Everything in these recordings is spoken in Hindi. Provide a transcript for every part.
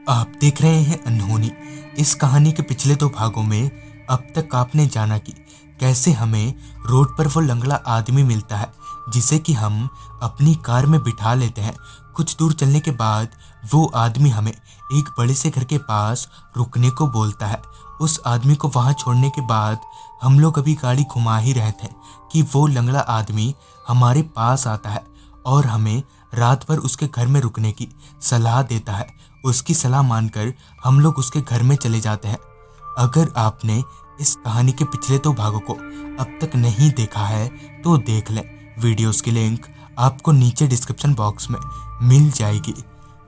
आप देख रहे हैं अनहोनी। इस कहानी के पिछले 2 भागों में अब तक आपने जाना कि कैसे हमें रोड पर वो लंगड़ा आदमी मिलता है जिसे कि हम अपनी कार में बिठा लेते हैं। कुछ दूर चलने के बाद वो आदमी हमें एक बड़े से घर के पास रुकने को बोलता है। उस आदमी को वहां छोड़ने के बाद हम लोग अभी गाड़ी घुमा ही रहे थे कि वो लंगड़ा आदमी हमारे पास आता है और हमें रात भर उसके घर में रुकने की सलाह देता है। उसकी सलाह मानकर हम लोग उसके घर में चले जाते हैं। अगर आपने इस कहानी के पिछले 2 भागों को अब तक नहीं देखा है तो देख लें। वीडियोस की लिंक आपको नीचे डिस्क्रिप्शन बॉक्स में मिल जाएगी।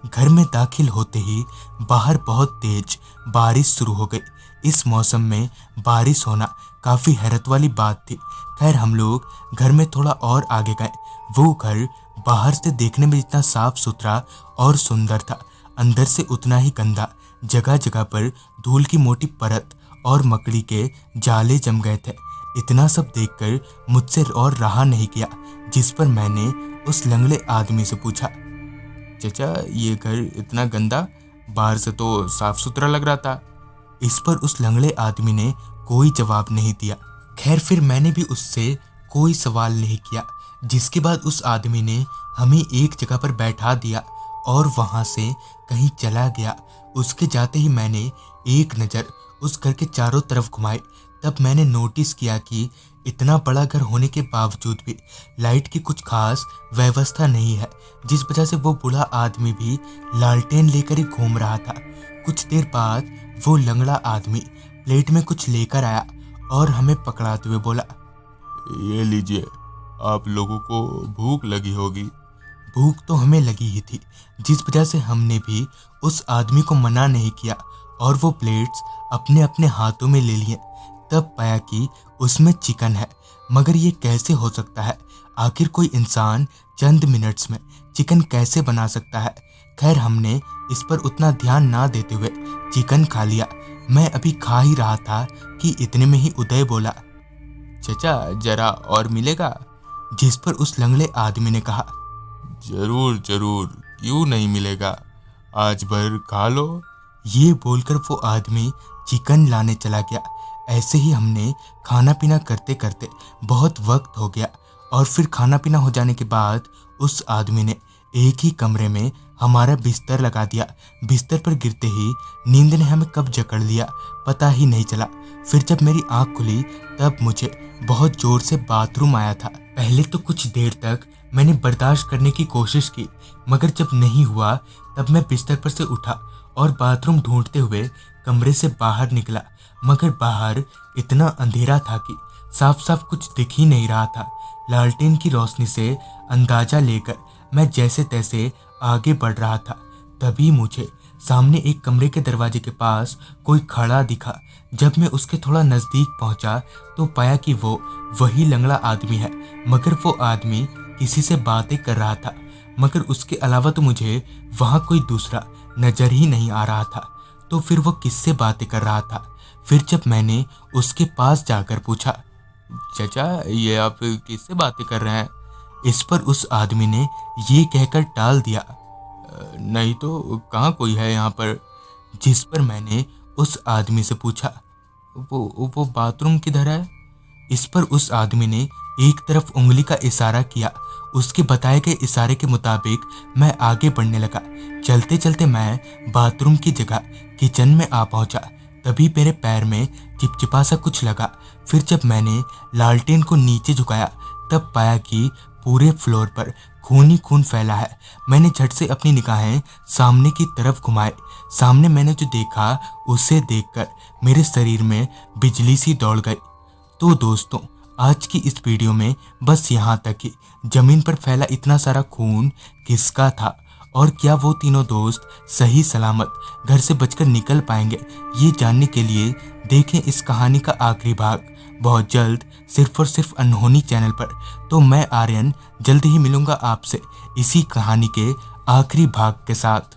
घर में दाखिल होते ही बाहर बहुत तेज बारिश शुरू हो गई। इस मौसम में बारिश होना काफ़ी हैरत वाली बात थी। खैर हम लोग घर में थोड़ा और आगे गए। वो घर बाहर से देखने में जितना साफ सुथरा और सुंदर था, अंदर से उतना ही गंदा। जगह जगह पर धूल की मोटी परत और मकड़ी के जाले जम गए थे। इतना सब देखकर मुझसे और रहा नहीं किया, जिस पर मैंने उस लंगड़े आदमी से पूछा, चाचा ये घर इतना गंदा, बाहर से तो साफ सुथरा लग रहा था। इस पर उस लंगड़े आदमी ने कोई जवाब नहीं दिया। खैर फिर मैंने भी उससे कोई सवाल नहीं किया, जिसके बाद उस आदमी ने हमें एक जगह पर बैठा दिया और वहां से कहीं चला गया। उसके जाते ही मैंने एक नज़र उस घर के चारों तरफ घुमाई। तब मैंने नोटिस किया कि इतना बड़ा घर होने के बावजूद भी लाइट की कुछ खास व्यवस्था नहीं है, जिस वजह से वो बूढ़ा आदमी भी लालटेन लेकर ही घूम रहा था। कुछ देर बाद वो लंगड़ा आदमी प्लेट में कुछ लेकर आया और हमें पकड़ाते हुए बोला, ये लीजिए, आप लोगों को भूख लगी होगी। भूख तो हमें लगी ही थी, जिस वजह से हमने भी उस आदमी को मना नहीं किया और वो प्लेट्स अपने अपने हाथों में ले लिए। तब पाया कि उसमें चिकन है, मगर ये कैसे हो सकता है? आखिर कोई इंसान चंद मिनट्स में चिकन कैसे बना सकता है? खैर हमने इस पर उतना ध्यान ना देते हुए चिकन खा लिया। मैं अभी खा ही रहा था कि इतने में ही उदय बोला, चाचा जरा और मिलेगा? जिस पर उस लंगड़े आदमी ने कहा, जरूर जरूर, क्यों नहीं मिलेगा, आज भर खा लो। ये बोलकर वो आदमी चिकन लाने चला गया। ऐसे ही हमने खाना पीना करते करते बहुत वक्त हो गया और फिर खाना पीना हो जाने के बाद उस आदमी ने एक ही कमरे में हमारा बिस्तर लगा दिया। बिस्तर पर गिरते ही नींद ने हमें कब जकड़ लिया पता ही नहीं चला। फिर जब मेरी आंख खुली तब मुझे बहुत जोर से बाथरूम आया था। पहले तो कुछ देर तक मैंने बर्दाश्त करने की कोशिश की, मगर जब नहीं हुआ तब मैं बिस्तर पर से उठा और बाथरूम ढूंढते हुए कमरे से बाहर निकला। मगर बाहर इतना अंधेरा था कि साफ साफ कुछ दिख ही नहीं रहा था। लालटेन की रोशनी से अंदाजा लेकर मैं जैसे तैसे आगे बढ़ रहा था। तभी मुझे सामने एक कमरे के दरवाजे के पास कोई खड़ा दिखा। जब मैं उसके थोड़ा नज़दीक पहुंचा तो पाया कि वो वही लंगड़ा आदमी है, मगर वो आदमी किसी से बातें कर रहा था। मगर उसके अलावा तो मुझे वहाँ कोई दूसरा नज़र ही नहीं आ रहा था। तो फिर वो किससे बातें कर रहा था? फिर जब मैंने उसके पास जाकर पूछा, चाचा ये आप किससे बातें कर रहे हैं? इस पर उस आदमी ने ये कहकर टाल दिया, नहीं तो कहाँ कोई है यहाँ पर। जिस पर मैंने उस आदमी से पूछा, वो बाथरूम किधर है? इस पर उस आदमी ने एक तरफ उंगली का इशारा किया। उसके बताए गए इशारे के मुताबिक मैं आगे बढ़ने लगा। चलते चलते मैं बाथरूम की जगह किचन में आ पहुंचा। तभी मेरे पैर में चिपचिपा सा कुछ लगा। फिर जब मैंने लालटेन को नीचे झुकाया तब पाया कि पूरे फ्लोर पर खून ही खून फैला है। मैंने झट से अपनी निगाहें सामने की तरफ घुमाए। सामने मैंने जो देखा उसे देखकर मेरे शरीर में बिजली सी दौड़ गई। तो दोस्तों आज की इस वीडियो में बस यहाँ तक कि जमीन पर फैला इतना सारा खून किसका था और क्या वो तीनों दोस्त सही सलामत घर से बचकर निकल पाएंगे, ये जानने के लिए देखें इस कहानी का आखिरी भाग बहुत जल्द सिर्फ और सिर्फ अनहोनी चैनल पर। तो मैं आर्यन जल्द ही मिलूंगा आपसे इसी कहानी के आखिरी भाग के साथ।